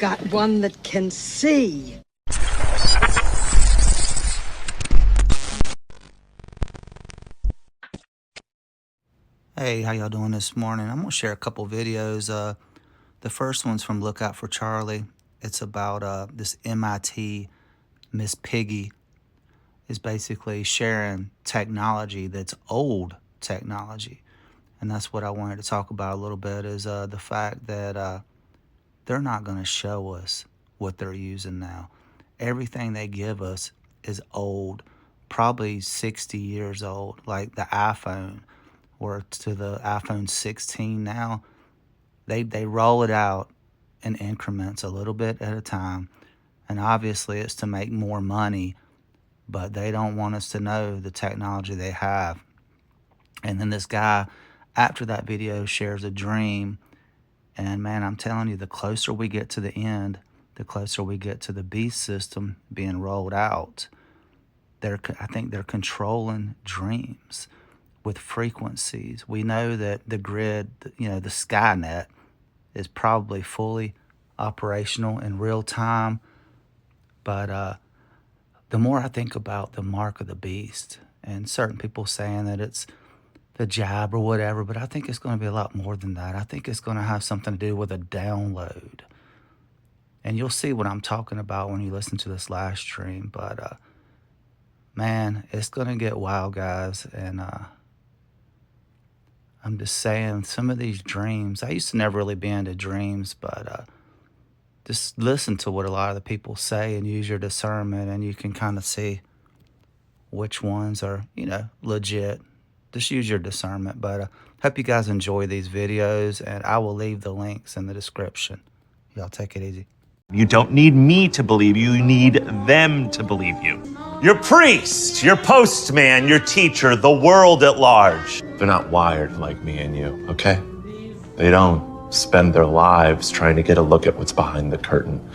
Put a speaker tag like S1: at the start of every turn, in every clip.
S1: got one that can see.
S2: Hey, how y'all doing this morning? I'm gonna share a couple videos. The first one's from Look Out for Charlie. It's about this MIT Miss Piggy is basically sharing technology that's old technology. And that's what I wanted to talk about a little bit is the fact that they're not gonna show us what they're using now. Everything they give us is old, probably 60 years old, like the iPhone. Or to the iPhone 16 now, they roll it out in increments a little bit at a time. And obviously it's to make more money, but they don't want us to know the technology they have. And then this guy, after that video, shares a dream. And man, I'm telling you, the closer we get to the end, the closer we get to the beast system being rolled out. I think they're controlling dreams with frequencies. We know that the grid, the Skynet, is probably fully operational in real time. But the more I think about the mark of the beast, and certain people saying that it's the jab or whatever, but I think it's going to be a lot more than that. I think it's going to have something to do with a download. And you'll see what I'm talking about when you listen to this live stream. But man, it's going to get wild, guys. And I'm just saying, some of these dreams, I used to never really be into dreams, but just listen to what a lot of the people say and use your discernment, and you can kind of see which ones are, legit. Just use your discernment. But hope you guys enjoy these videos, and I will leave the links in the description. Y'all take it easy.
S3: You don't need me to believe you, you need them to believe you. Your priest, your postman, your teacher, the world at large. They're not wired like me and you, okay? They don't spend their lives trying to get a look at what's behind the curtain.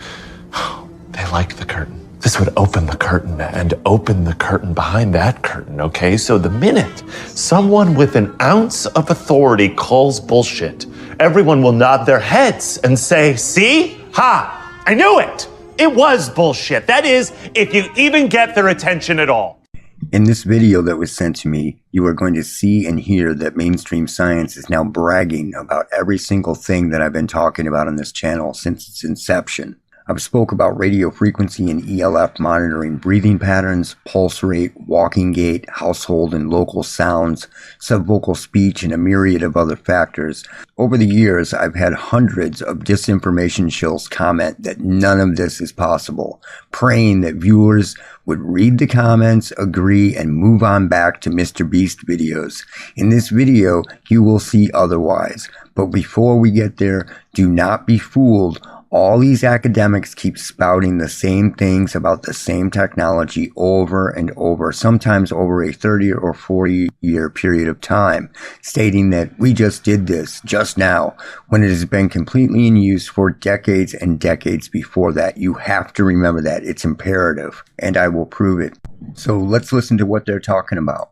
S3: They like the curtain. This would open the curtain and open the curtain behind that curtain, okay? So the minute someone with an ounce of authority calls bullshit, everyone will nod their heads and say, see? Ha! I knew it! It was bullshit. That is, if you even get their attention at all.
S4: In this video that was sent to me, you are going to see and hear that mainstream science is now bragging about every single thing that I've been talking about on this channel since its inception. I've spoke about radio frequency and ELF monitoring breathing patterns, pulse rate, walking gait, household and local sounds, subvocal speech, and a myriad of other factors. Over the years, I've had hundreds of disinformation shills comment that none of this is possible, praying that viewers would read the comments, agree, and move on back to Mr. Beast videos. In this video, you will see otherwise. But before we get there, do not be fooled. All these academics keep spouting the same things about the same technology over and over, sometimes over a 30 or 40 year period of time, stating that we just did this just now, when it has been completely in use for decades and decades before that. You have to remember that. It's imperative, and I will prove it. So let's listen to what they're talking about.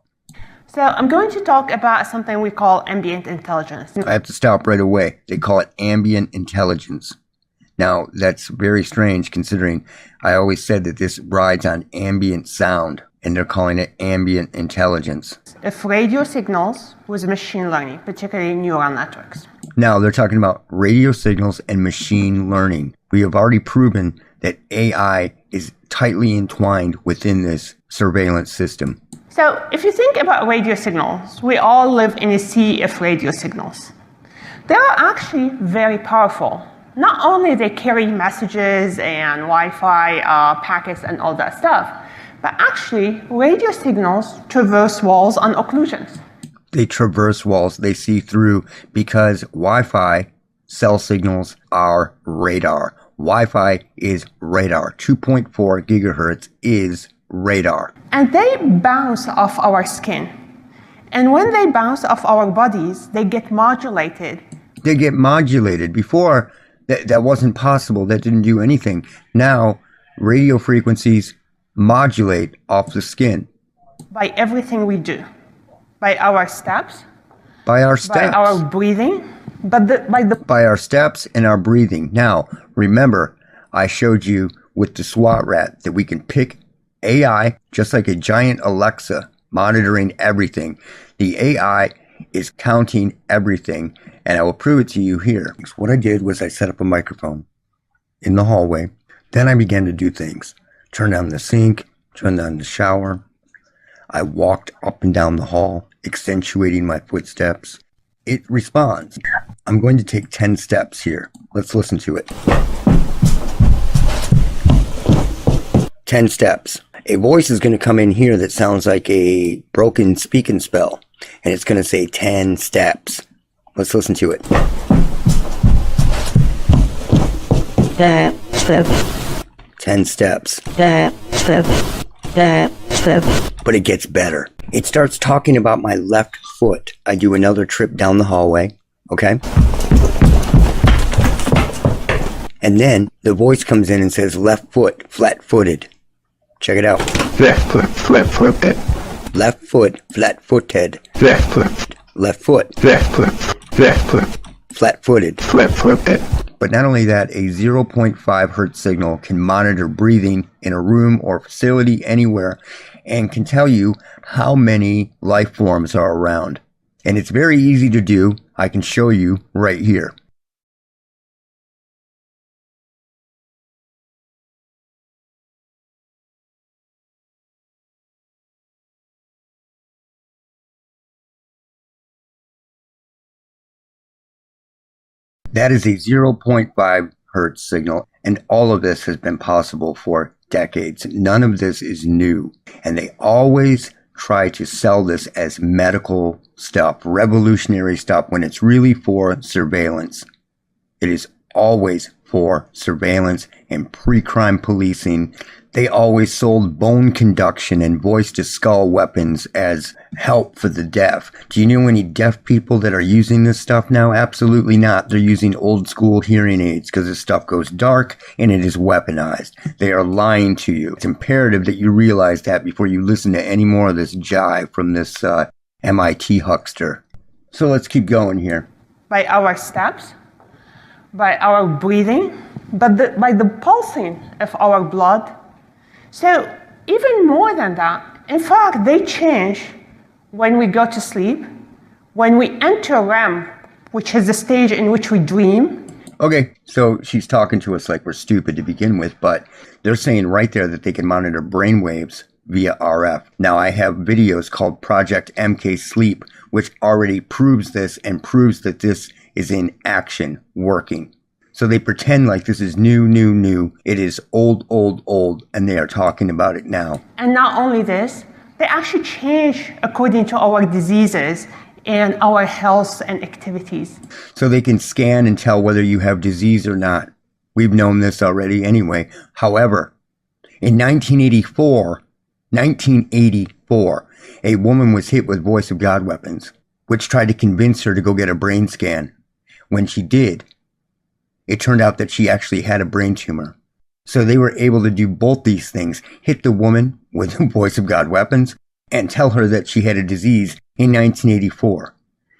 S5: So I'm going to talk about something we call ambient intelligence.
S4: I have to stop right away. They call it ambient intelligence. Now, that's very strange considering I always said that this rides on ambient sound, and they're calling it ambient intelligence.
S5: Of radio signals with machine learning, particularly neural networks.
S4: Now, they're talking about radio signals and machine learning. We have already proven that AI is tightly entwined within this surveillance system.
S5: So, if you think about radio signals, we all live in a sea of radio signals. They are actually very powerful. Not only they carry messages and Wi-Fi packets and all that stuff, but actually radio signals traverse walls on occlusions.
S4: They traverse walls, they see through, because Wi-Fi cell signals are radar. Wi-Fi is radar. 2.4 gigahertz is radar.
S5: And they bounce off our skin. And when they bounce off our bodies, they get modulated.
S4: They get modulated. Before, that wasn't possible. That didn't do anything. Now, radio frequencies modulate off the skin.
S5: By everything we do. By our steps.
S4: By our steps.
S5: By our breathing.
S4: By our steps and our breathing. Now, remember, I showed you with the SWAT rat that we can pick AI, just like a giant Alexa, monitoring everything. The AI is counting everything, and I will prove it to you here. So what I did was I set up a microphone in the hallway. Then I began to do things. Turn on the sink, turn on the shower. I walked up and down the hall, accentuating my footsteps. It responds. I'm going to take 10 steps here. Let's listen to it. 10 steps. A voice is going to come in here that sounds like a broken speak and spell. And it's going to say 10 steps. Let's listen to it. 10 steps. But it gets better. It starts talking about my left foot. I do another trip down the hallway. Okay? And then the voice comes in and says left foot, flat-footed. Check it out.
S6: Left foot, flat-footed.
S4: Left foot, flat-footed.
S6: Left foot.
S4: Left foot.
S6: Left foot. Left foot.
S4: Flat-footed.
S6: Flat-footed.
S4: But not only that, a 0.5 hertz signal can monitor breathing in a room or facility anywhere and can tell you how many life forms are around. And it's very easy to do. I can show you right here. That is a 0.5 hertz signal, and all of this has been possible for decades. None of this is new, and they always try to sell this as medical stuff, revolutionary stuff, when it's really for surveillance. It is always for surveillance and pre-crime policing. They always sold bone conduction and voice-to-skull weapons as help for the deaf. Do you know any deaf people that are using this stuff now? Absolutely not. They're using old-school hearing aids because this stuff goes dark and it is weaponized. They are lying to you. It's imperative that you realize that before you listen to any more of this jive from this MIT huckster. So let's keep going here.
S5: By our steps, by our breathing, but by the pulsing of our blood. So even more than that, in fact, they change when we go to sleep, when we enter REM, which is the stage in which we dream.
S4: Okay, so she's talking to us like we're stupid to begin with, but they're saying right there that they can monitor brain waves via RF. Now, I have videos called Project MK Sleep, which already proves this and proves that this is in action, working. So they pretend like this is new. It is old, and they are talking about it now.
S5: And not only this, they actually change according to our diseases and our health and activities.
S4: So they can scan and tell whether you have disease or not. We've known this already anyway. However, in 1984, a woman was hit with voice of God weapons, which tried to convince her to go get a brain scan. When she did, it turned out that she actually had a brain tumor. So they were able to do both these things, hit the woman with voice of God weapons and tell her that she had a disease in 1984.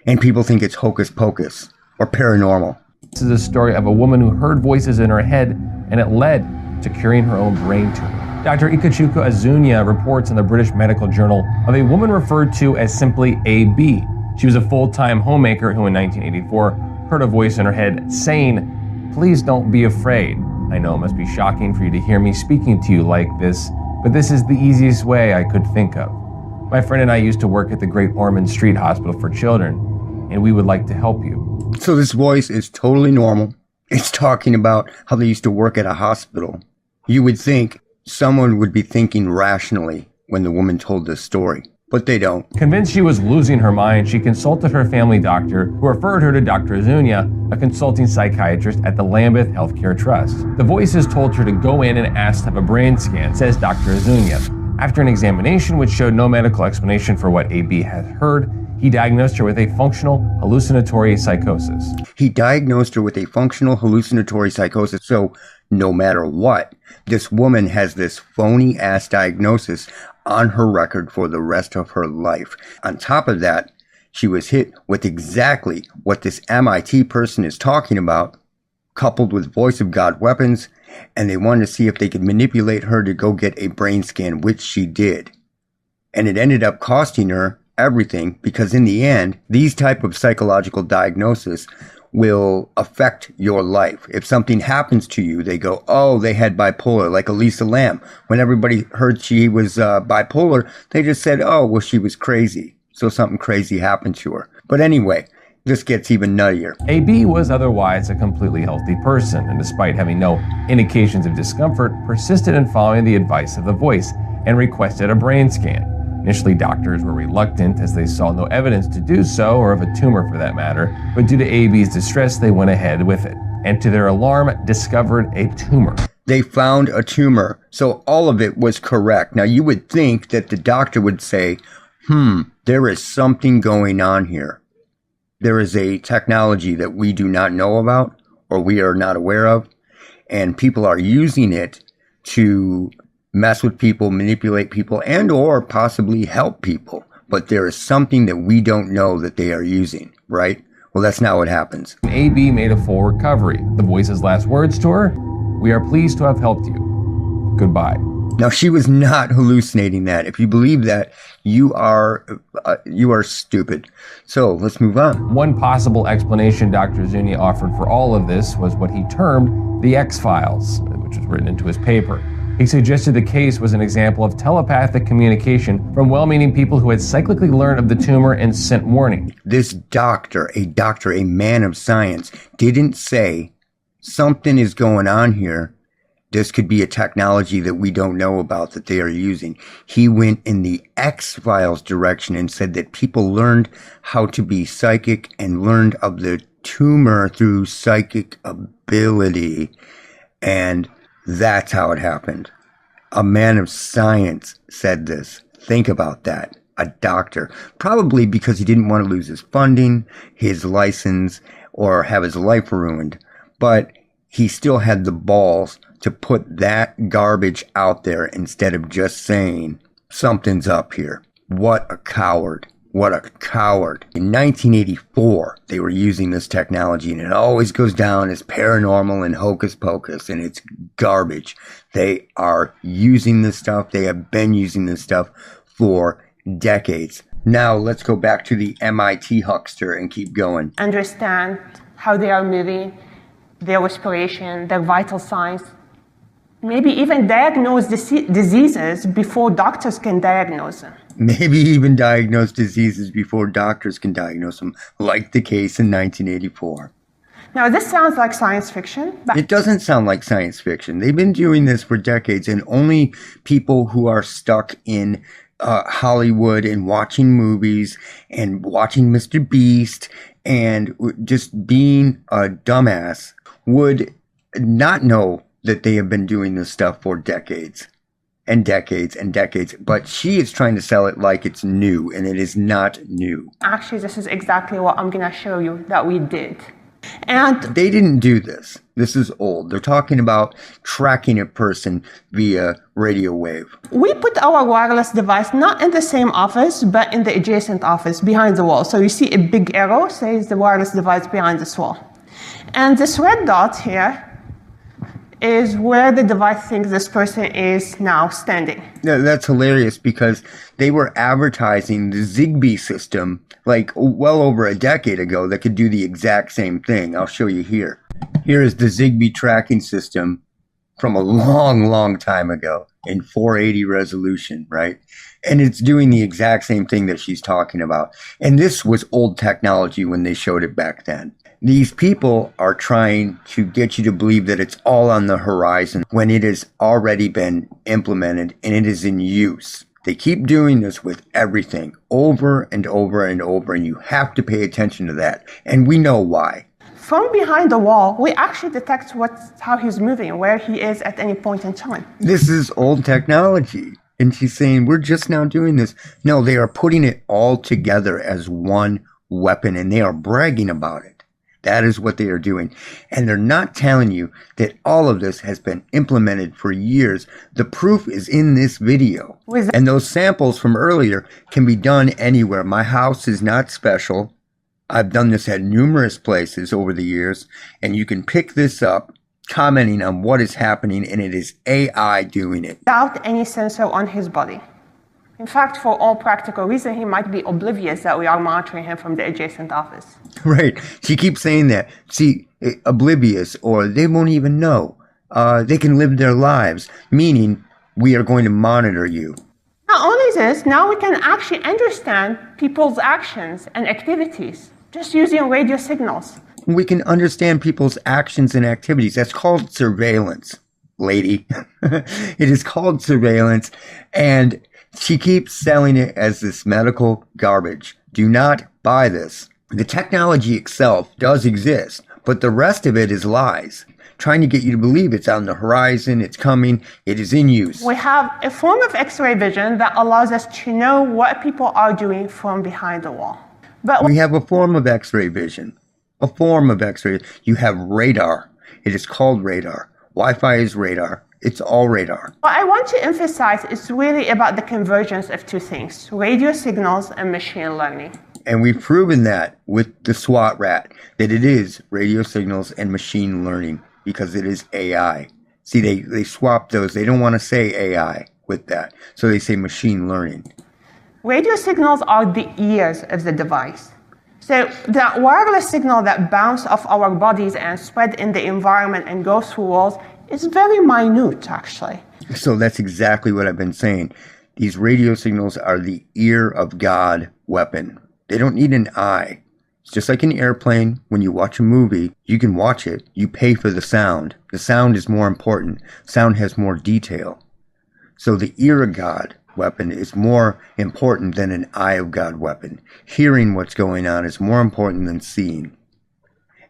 S4: And people think it's hocus pocus or paranormal.
S7: This is a story of a woman who heard voices in her head, and it led to curing her own brain tumor. Dr. Ikechukwu Azunia reports in the British Medical Journal of a woman referred to as simply AB. She was a full-time homemaker who in 1984 heard a voice in her head saying, "Please don't be afraid. I know it must be shocking for you to hear me speaking to you like this, but this is the easiest way I could think of. My friend and I used to work at the Great Ormond Street Hospital for Children, and we would like to help you."
S4: So this voice is totally normal. It's talking about how they used to work at a hospital. You would think someone would be thinking rationally when the woman told this story, but they don't.
S7: Convinced she was losing her mind, she consulted her family doctor, who referred her to Dr. Azunia, a consulting psychiatrist at the Lambeth Healthcare Trust. The voices told her to go in and ask to have a brain scan, says Dr. Azunia. After an examination which showed no medical explanation for what AB had heard, he diagnosed her with a functional hallucinatory psychosis.
S4: He diagnosed her with a functional hallucinatory psychosis. So no matter what, this woman has this phony-ass diagnosis on her record for the rest of her life. On top of that, she was hit with exactly what this MIT person is talking about, coupled with voice of God weapons and they wanted to see if they could manipulate her to go get a brain scan, which she did. And it ended up costing her everything, because in the end, these type of psychological diagnosis will affect your life. If something happens to you, they go, oh, they had bipolar, like Elisa Lam. When everybody heard she was bipolar, they just said, oh, well, she was crazy. So something crazy happened to her. But anyway, this gets even nuttier.
S7: AB was otherwise a completely healthy person, and despite having no indications of discomfort, persisted in following the advice of the voice and requested a brain scan. Initially, doctors were reluctant as they saw no evidence to do so, or of a tumor for that matter, but due to AB's distress, they went ahead with it, and to their alarm, discovered a tumor.
S4: They found a tumor, so all of it was correct. Now, you would think that the doctor would say, there is something going on here. There is a technology that we do not know about, or we are not aware of, and people are using it to mess with people, manipulate people, and or possibly help people. But there is something that we don't know that they are using, right? Well, that's not what happens.
S7: AB made a full recovery. The voice's last words to her, "We are pleased to have helped you. Goodbye."
S4: Now, she was not hallucinating that. If you believe that, you are stupid. So let's move on.
S7: One possible explanation Dr. Azunia offered for all of this was what he termed the X-Files, which was written into his paper. He suggested the case was an example of telepathic communication from well-meaning people who had cyclically learned of the tumor and sent warning.
S4: This doctor, a man of science, didn't say something is going on here. This could be a technology that we don't know about that they are using. He went in the X-Files direction and said that people learned how to be psychic and learned of the tumor through psychic ability. And that's how it happened. A man of science said this. Think about that. A doctor. Probably because he didn't want to lose his funding, his license, or have his life ruined. But he still had the balls to put that garbage out there instead of just saying, something's up here. What a coward. What a coward. In 1984, they were using this technology, and it always goes down as paranormal and hocus pocus, and it's garbage. They are using this stuff. They have been using this stuff for decades. Now, let's go back to the MIT huckster and keep going.
S5: Understand how they are moving, their respiration, their vital signs. Maybe even diagnose diseases before doctors can diagnose them.
S4: Maybe even diagnose diseases before doctors can diagnose them, like the case in 1984.
S5: Now, this sounds like science fiction, but
S4: It doesn't sound like science fiction. They've been doing this for decades, and only people who are stuck in Hollywood and watching movies and watching Mr. Beast and just being a dumbass would not know that they have been doing this stuff for decades and decades and decades. But she is trying to sell it like it's new, and it is not new.
S5: actually this is exactly what I'm going to show you that we did. And
S4: They didn't do this. This is old. They're talking about tracking a person via radio wave.
S5: we put our wireless device not in the same office, but in the adjacent office behind the wall. So you see a big arrow says the wireless device behind this wall. And this red dot here is where the device thinks this person is now standing.
S4: Yeah, that's hilarious because they were advertising the Zigbee system like well over a decade ago that could do the exact same thing. I'll show you here. Here is the Zigbee tracking system from a long, long time ago in 480 resolution, right? And it's doing the exact same thing that she's talking about. And this was old technology when they showed it back then. These people are trying to get you to believe that it's all on the horizon when it has already been implemented and it is in use. They keep doing this with everything over and over and over, and you have to pay attention to that. And we know why.
S5: From behind the wall, we actually detect how he's moving, where he is at any point in time.
S4: This is old technology. And she's saying, we're just now doing this. No, they are putting it all together as one weapon, and they are bragging about it. That is what they are doing. And they're not telling you that all of this has been implemented for years. The proof is in this video. And those samples from earlier can be done anywhere. My house is not special. I've done this at numerous places over the years. And you can pick this up commenting on what is happening, and it is AI doing it.
S5: Without any sensor on his body. In fact, for all practical reasons, he might be oblivious that we are monitoring him from the adjacent office.
S4: Right. She keeps saying that. See, oblivious, or they won't even know. They can live their lives, meaning we are going to monitor you.
S5: Not only this, now we can actually understand people's actions and activities just using radio signals.
S4: We can understand people's actions and activities. That's called surveillance, lady. It is called surveillance, and she keeps selling it as this medical garbage. Do not buy this. The technology itself does exist, but the rest of it is lies. Trying to get you to believe it's on the horizon, it's coming, it is in use.
S5: We have a form of X-ray vision that allows us to know what people are doing from behind the wall. But
S4: we have a form of X-ray vision. A form of X-ray. You have radar. It is called radar. Wi-Fi is radar. It's all radar.
S5: What I want to emphasize is really about the convergence of two things, radio signals and machine learning.
S4: And we've proven that with the SWAT rat, that it is radio signals and machine learning, because it is AI. See, they swap those. They don't want to say AI with that. So they say machine learning.
S5: Radio signals are the ears of the device. So the wireless signal that bounce off our bodies and spread in the environment and go through walls is very minute, actually.
S4: So that's exactly what I've been saying. These radio signals are the ear of God weapon. They don't need an eye. It's just like an airplane. When you watch a movie, you can watch it. You pay for the sound. The sound is more important. Sound has more detail. So the ear of God weapon is more important than an eye of God weapon. Hearing what's going on is more important than seeing.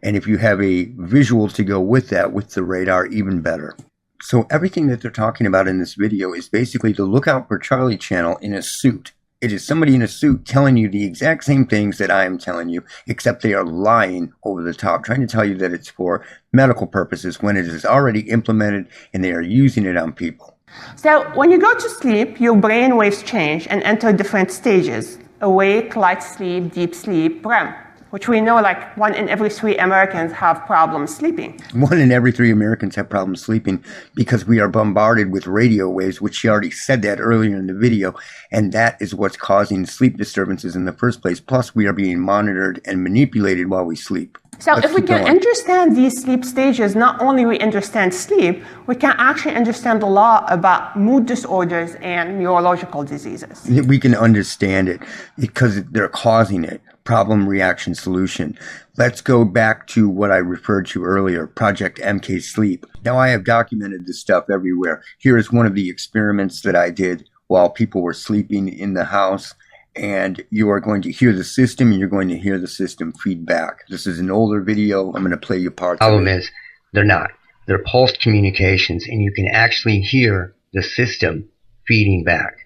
S4: And if you have a visual to go with that, with the radar, even better. So everything that they're talking about in this video is basically the Look Out for Charlie channel in a suit. It is somebody in a suit telling you the exact same things that I am telling you, except they are lying over the top, trying to tell you that it's for medical purposes when it is already implemented and they are using it on people.
S5: So when you go to sleep, your brain waves change and enter different stages: awake, light sleep, deep sleep, REM, which we know like 1 in every 3 Americans have problems sleeping.
S4: 1 in every 3 Americans have problems sleeping because we are bombarded with radio waves, which she already said that earlier in the video, and that is what's causing sleep disturbances in the first place. Plus, we are being monitored and manipulated while we sleep.
S5: So if we can understand these sleep stages, not only we understand sleep, we can actually understand a lot about mood disorders and neurological diseases.
S4: We can understand it because they're causing it. Problem, reaction, solution. Let's go back to what I referred to earlier, Project MK Sleep. Now I have documented this stuff everywhere. Here is one of the experiments that I did while people were sleeping in the house. And you are going to hear the system, and you're going to hear the system feedback. This is an older video. I'm going to play you parts of it.
S8: Problem is, they're not. They're pulsed communications, and you can actually hear the system feeding back.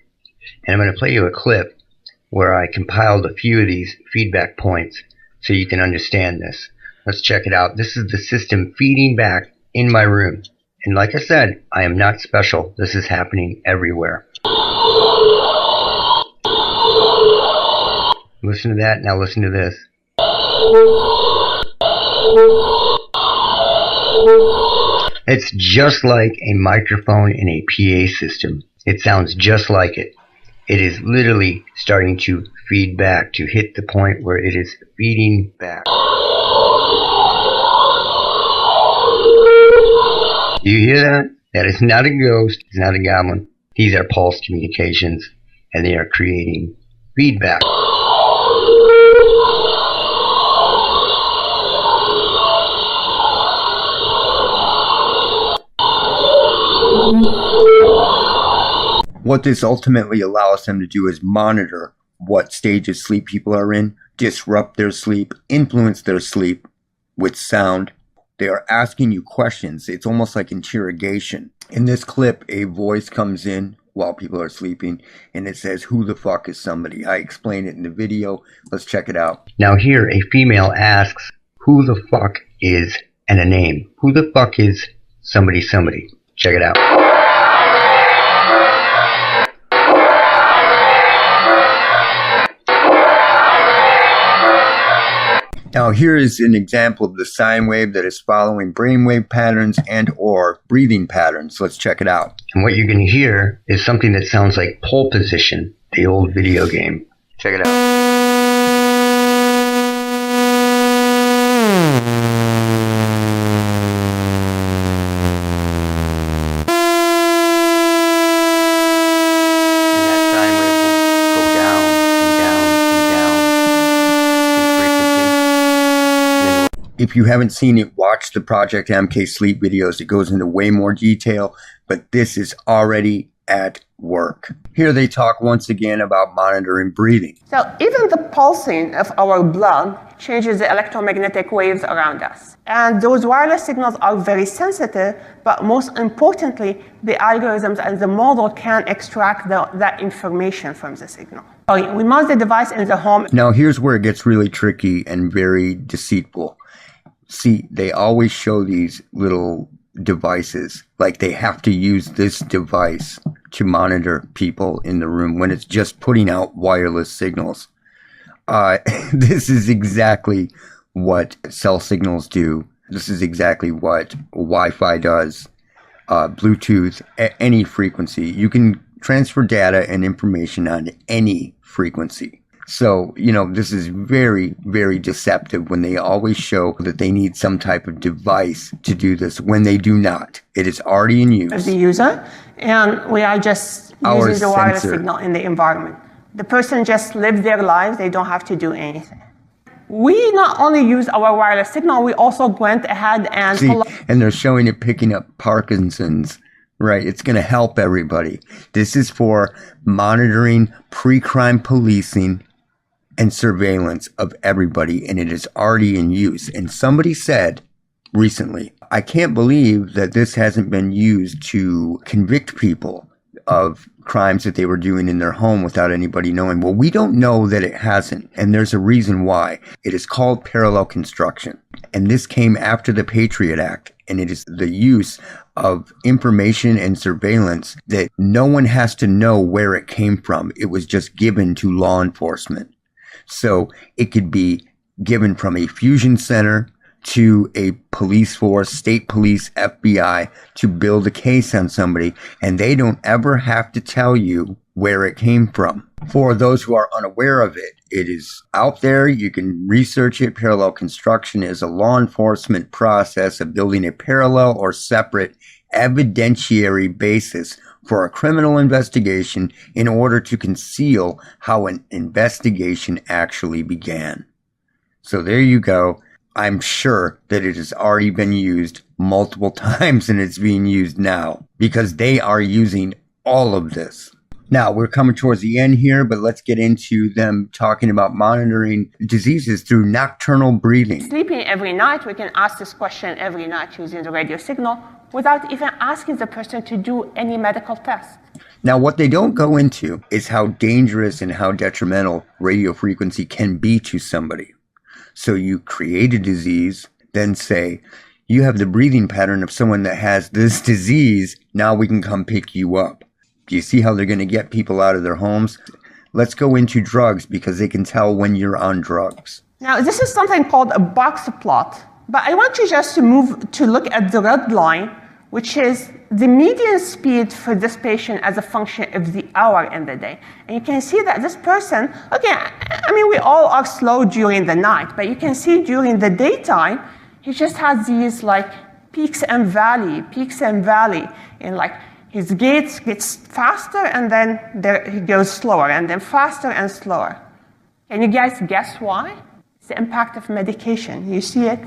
S8: And I'm going to play you a clip where I compiled a few of these feedback points so you can understand this. Let's check it out. This is the system feeding back in my room. And like I said, I am not special. This is happening everywhere. Listen to that, now listen to this. It's just like a microphone in a PA system. It sounds just like it. It is literally starting to feed back, to hit the point where it is feeding back. Do you hear that? That is not a ghost, it's not a goblin. These are pulse communications, and they are creating feedback.
S4: What this ultimately allows them to do is monitor what stage of sleep people are in, disrupt their sleep, influence their sleep with sound. They are asking you questions. It's almost like interrogation. In this clip, a voice comes in while people are sleeping, and it says, "Who the fuck is somebody?" I explain it in the video. Let's check it out.
S8: Now here, a female asks, who the fuck is, and a name. Who the fuck is somebody somebody? Check it out.
S4: Now here is an example of the sine wave that is following brainwave patterns and or breathing patterns. Let's check it out.
S8: And what you're going to hear is something that sounds like Pole Position, the old video game.
S4: Check it out. If you haven't seen it, watch the Project MK Sleep videos. It goes into way more detail, but this is already at work. Here they talk once again about monitoring breathing.
S5: So even the pulsing of our blood changes the electromagnetic waves around us. And those wireless signals are very sensitive, but most importantly, the algorithms and the model can extract that information from the signal. We mount the device in the home.
S4: Now here's where it gets really tricky and very deceitful. See, they always show these little devices, like they have to use this device to monitor people in the room when it's just putting out wireless signals. This is exactly what cell signals do. This is exactly what Wi-Fi does, Bluetooth, any frequency. You can transfer data and information on any frequency. So, this is very, very deceptive when they always show that they need some type of device to do this when they do not. It is already in use.
S5: As the user, and we are just using the wireless signal in the environment. The person just lives their lives. They don't have to do anything. We not only use our wireless signal, we also went ahead and...
S4: and they're showing it picking up Parkinson's. Right, it's going to help everybody. This is for monitoring pre-crime policing and surveillance of everybody, and it is already in use. And somebody said recently, I can't believe that this hasn't been used to convict people of crimes that they were doing in their home without anybody knowing. Well, we don't know that it hasn't, and there's a reason why. It is called parallel construction, and this came after the Patriot Act, and it is the use of information and surveillance that no one has to know where it came from. It was just given to law enforcement. So it could be given from a fusion center to a police force, state police, FBI, to build a case on somebody, and they don't ever have to tell you where it came from. For those who are unaware of it, it is out there. You can research it. Parallel construction is a law enforcement process of building a parallel or separate evidentiary basis for a criminal investigation in order to conceal how an investigation actually began. So there you go. I'm sure that it has already been used multiple times and it's being used now because they are using all of this. Now, we're coming towards the end here, but let's get into them talking about monitoring diseases through nocturnal breathing.
S5: Sleeping every night, we can ask this question every night using the radio signal without even asking the person to do any medical test.
S4: Now, what they don't go into is how dangerous and how detrimental radio frequency can be to somebody. So you create a disease, then say, you have the breathing pattern of someone that has this disease, now we can come pick you up. Do you see how they're going to get people out of their homes? Let's go into drugs because they can tell when you're on drugs.
S5: Now, this is something called a box plot, but I want you just to move to look at the red line, which is the median speed for this patient as a function of the hour in the day. And you can see that this person, we all are slow during the night, but you can see during the daytime, he just has these peaks and valley, in his gait gets faster and then he goes slower and then faster and slower. Can you guys guess why? It's the impact of medication. You see it?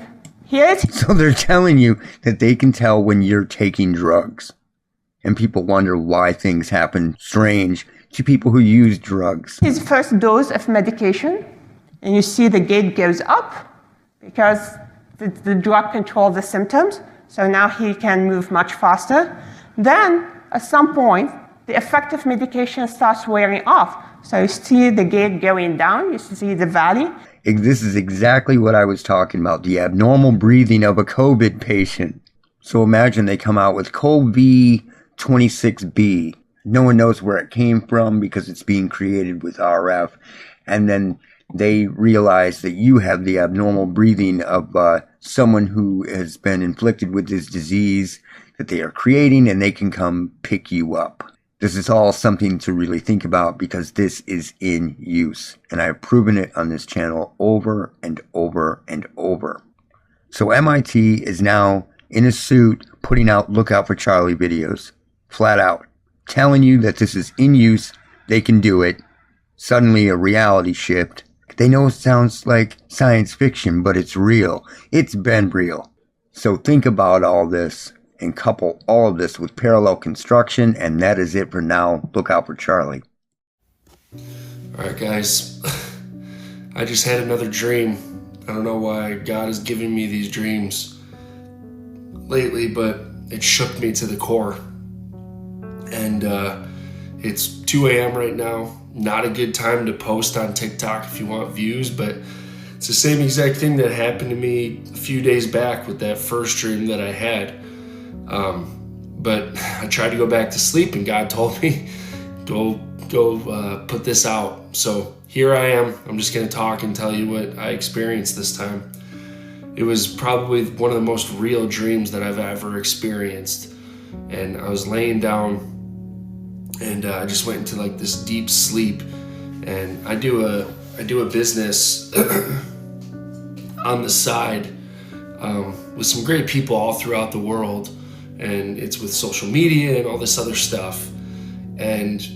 S5: Here it is.
S4: So they're telling you that they can tell when you're taking drugs. And people wonder why things happen strange to people who use drugs.
S5: His first dose of medication, and you see the gait goes up because the drug controls the symptoms. So now he can move much faster. Then, at some point, the effective medication starts wearing off. So you see the gait going down, you see the valley.
S4: This is exactly what I was talking about, the abnormal breathing of a COVID patient. So imagine they come out with COVID-26B. No one knows where it came from because it's being created with RF. And then they realize that you have the abnormal breathing of someone who has been inflicted with this disease that they are creating, and they can come pick you up. This is all something to really think about because this is in use, and I've proven it on this channel over and over and over. So MIT is now in a suit putting out Look Out for Charlie videos, flat out, telling you that this is in use, they can do it. Suddenly a reality shift. They know it sounds like science fiction, but it's real. It's been real. So think about all this and couple all of this with parallel construction, and that is it for now. Look out for Charlie.
S9: Alright guys, I just had another dream. I don't know why God is giving me these dreams lately, but it shook me to the core. And it's 2 a.m. right now. Not a good time to post on TikTok if you want views, but it's the same exact thing that happened to me a few days back with that first dream that I had. But I tried to go back to sleep and God told me, go put this out. So here I am. I'm just gonna talk and tell you what I experienced this time. It was probably one of the most real dreams that I've ever experienced. And I was laying down and I just went into like this deep sleep. And I do a business on the side with some great people all throughout the world. And it's with social media and all this other stuff. And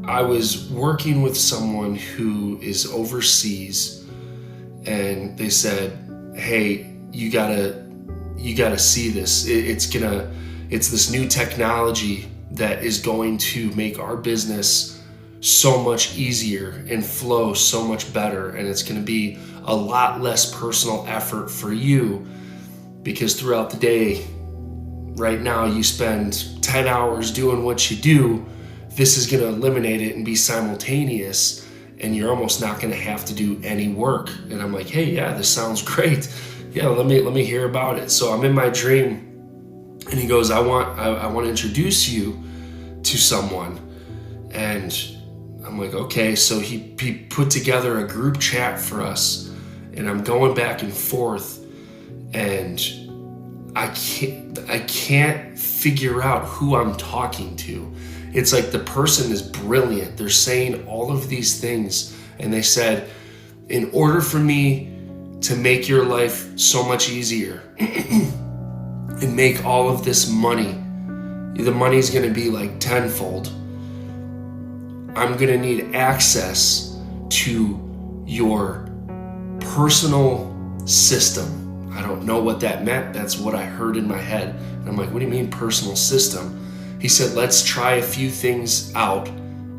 S9: I was working with someone who is overseas, and they said, hey, you gotta see this. It's this new technology that is going to make our business so much easier and flow so much better. And it's gonna be a lot less personal effort for you, because throughout the day, right now, you spend 10 hours doing what you do. This is gonna eliminate it and be simultaneous, and you're almost not gonna have to do any work. And I'm like, hey, yeah, this sounds great. Yeah, let me hear about it. So I'm in my dream, and he goes, I want to introduce you to someone. And I'm like, okay. So he put together a group chat for us, and I'm going back and forth, and I can't figure out who I'm talking to. It's like the person is brilliant. They're saying all of these things, and they said, in order for me to make your life so much easier and make all of this money, the money's gonna be like tenfold, I'm gonna need access to your personal system. I don't know what that meant. That's what I heard in my head. And I'm like, what do you mean personal system? He said, let's try a few things out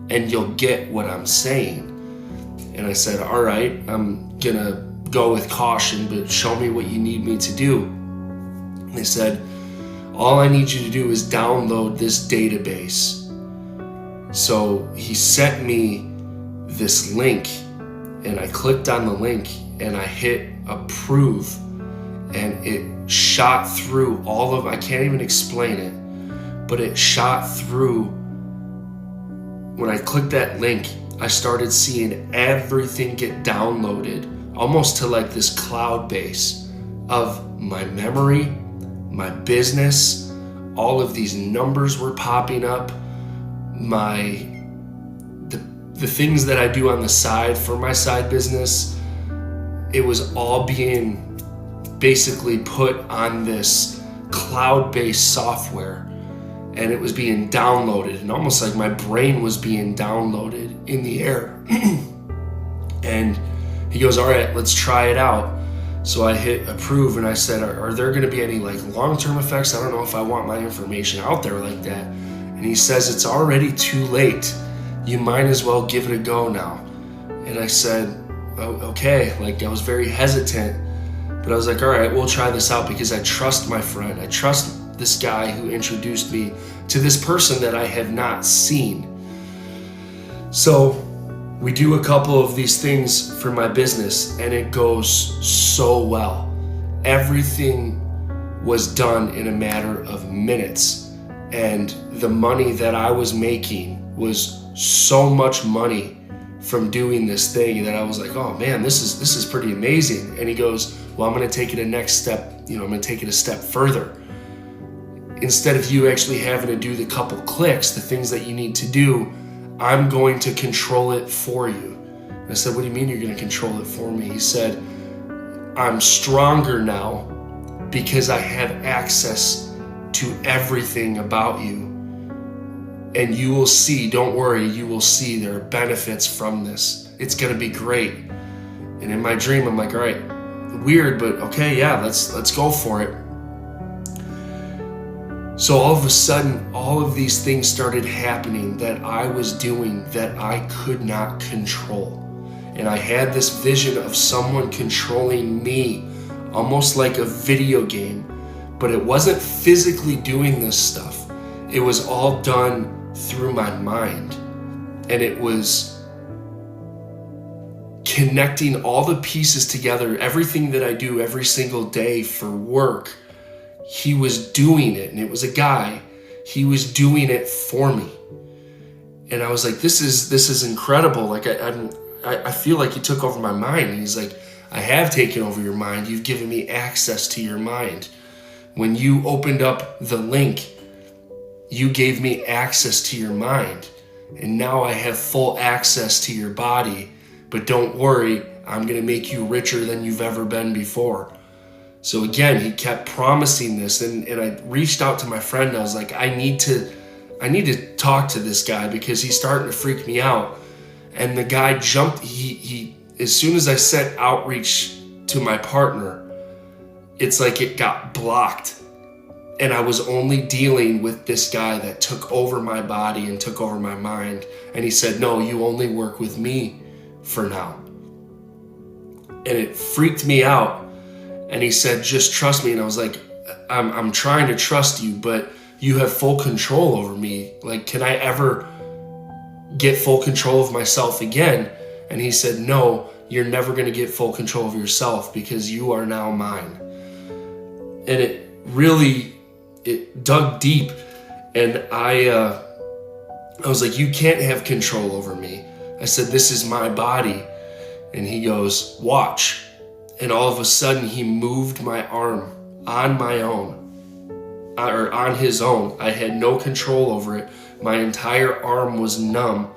S9: and you'll get what I'm saying. And I said, all right, I'm gonna go with caution, but show me what you need me to do. And they said, all I need you to do is download this database. So he sent me this link, and I clicked on the link and I hit approve, and it shot through all of, I can't even explain it, but it shot through. When I clicked that link, I started seeing everything get downloaded, almost to like this cloud base of my memory, my business. All of these numbers were popping up. The things that I do on the side for my side business, it was all being basically put on this cloud-based software, and it was being downloaded, and almost like my brain was being downloaded in the air. And he goes, all right, let's try it out. So I hit approve, and I said, are there gonna be any like long-term effects? I don't know if I want my information out there like that. And he says, it's already too late. You might as well give it a go now. And I said, oh, okay. Like, I was very hesitant, but I was like, all right, we'll try this out, because I trust my friend. I trust this guy who introduced me to this person that I have not seen. So we do a couple of these things for my business, and it goes so well. Everything was done in a matter of minutes, and the money that I was making was so much money from doing this thing that I was like, oh man, this is pretty amazing. And he goes, well, I'm going to take it a next step. I'm going to take it a step further. Instead of you actually having to do the couple clicks, the things that you need to do, I'm going to control it for you. And I said, what do you mean you're going to control it for me? He said, I'm stronger now because I have access to everything about you. And you will see, don't worry, you will see there are benefits from this. It's going to be great. And in my dream, I'm like, all right, weird, but okay, yeah, let's go for it. So all of a sudden, all of these things started happening that I was doing that I could not control. And I had this vision of someone controlling me, almost like a video game, but it wasn't physically doing this stuff. It was all done through my mind. And it was connecting all the pieces together, everything that I do every single day for work. He was doing it, and it was a guy. He was doing it for me. And I was like, this is incredible. Like I feel like he took over my mind. And he's like, I have taken over your mind. You've given me access to your mind. When you opened up the link, you gave me access to your mind. And now I have full access to your body. But don't worry, I'm going to make you richer than you've ever been before. So again, he kept promising this, and I reached out to my friend, and I was like, I need to talk to this guy because he's starting to freak me out. And the guy jumped, he as soon as I said outreach to my partner, it's like it got blocked. And I was only dealing with this guy that took over my body and took over my mind. And he said, no, you only work with me for now. And it freaked me out. And he said, just trust me. And I was like, I'm trying to trust you, but you have full control over me. Like, can I ever get full control of myself again? And he said, no, you're never going to get full control of yourself because you are now mine. And it dug deep. And I was like, you can't have control over me. I said, this is my body. And he goes, watch. And all of a sudden, he moved my arm on my own, or on his own. I had no control over it. My entire arm was numb,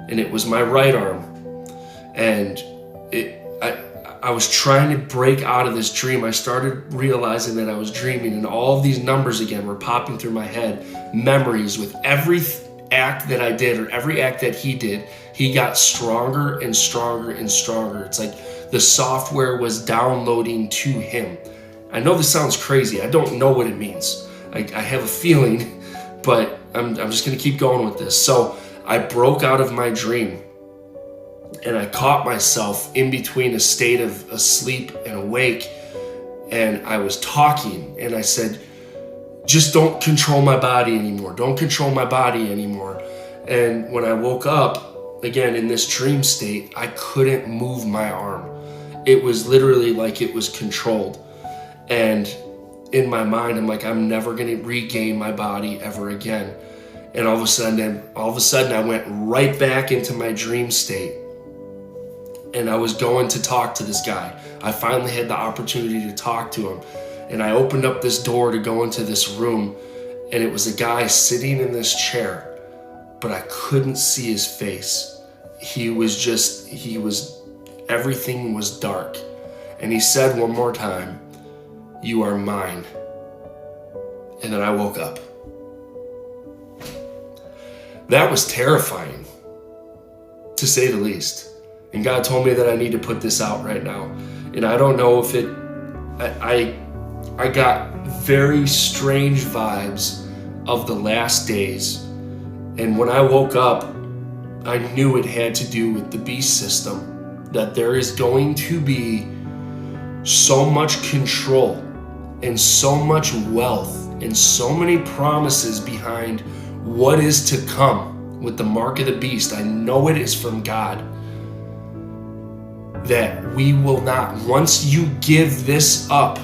S9: and it was my right arm. And I was trying to break out of this dream. I started realizing that I was dreaming, and all of these numbers again were popping through my head. Memories with every act that I did, or every act that he did, he got stronger and stronger and stronger. It's like the software was downloading to him. I know this sounds crazy. I don't know what it means. I have a feeling, but I'm just going to keep going with this. So I broke out of my dream, and I caught myself in between a state of asleep and awake, and I was talking, and I said, just don't control my body anymore. Don't control my body anymore. And when I woke up, again, in this dream state, I couldn't move my arm. It was literally like it was controlled. And in my mind, I'm like, I'm never going to regain my body ever again. And all of a sudden, I went right back into my dream state. And I was going to talk to this guy. I finally had the opportunity to talk to him. And I opened up this door to go into this room, and it was a guy sitting in this chair, but I couldn't see his face. Everything was dark. And he said one more time, you are mine. And then I woke up. That was terrifying, to say the least. And God told me that I need to put this out right now. And I don't know if I got very strange vibes of the last days. And when I woke up, I knew it had to do with the beast system, that there is going to be so much control and so much wealth and so many promises behind what is to come with the mark of the beast. I know it is from God. That we will not, once you give this up,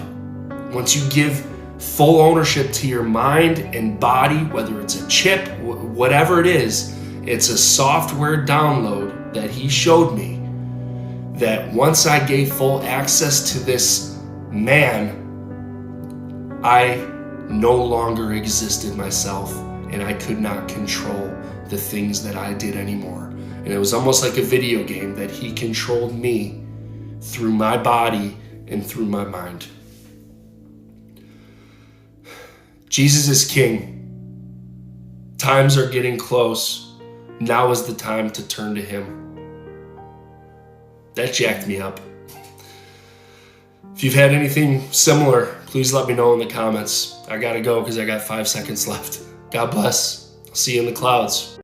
S9: once you give full ownership to your mind and body, whether it's a chip, whatever it is, it's a software download. that he showed me that once I gave full access to this man, I no longer existed myself, and I could not control the things that I did anymore. And it was almost like a video game that he controlled me through my body and through my mind. Jesus is King. Times are getting close. Now is the time to turn to him. That jacked me up. If you've had anything similar, please let me know in the comments. I gotta go because I got 5 seconds left. God bless. I'll see you in the clouds.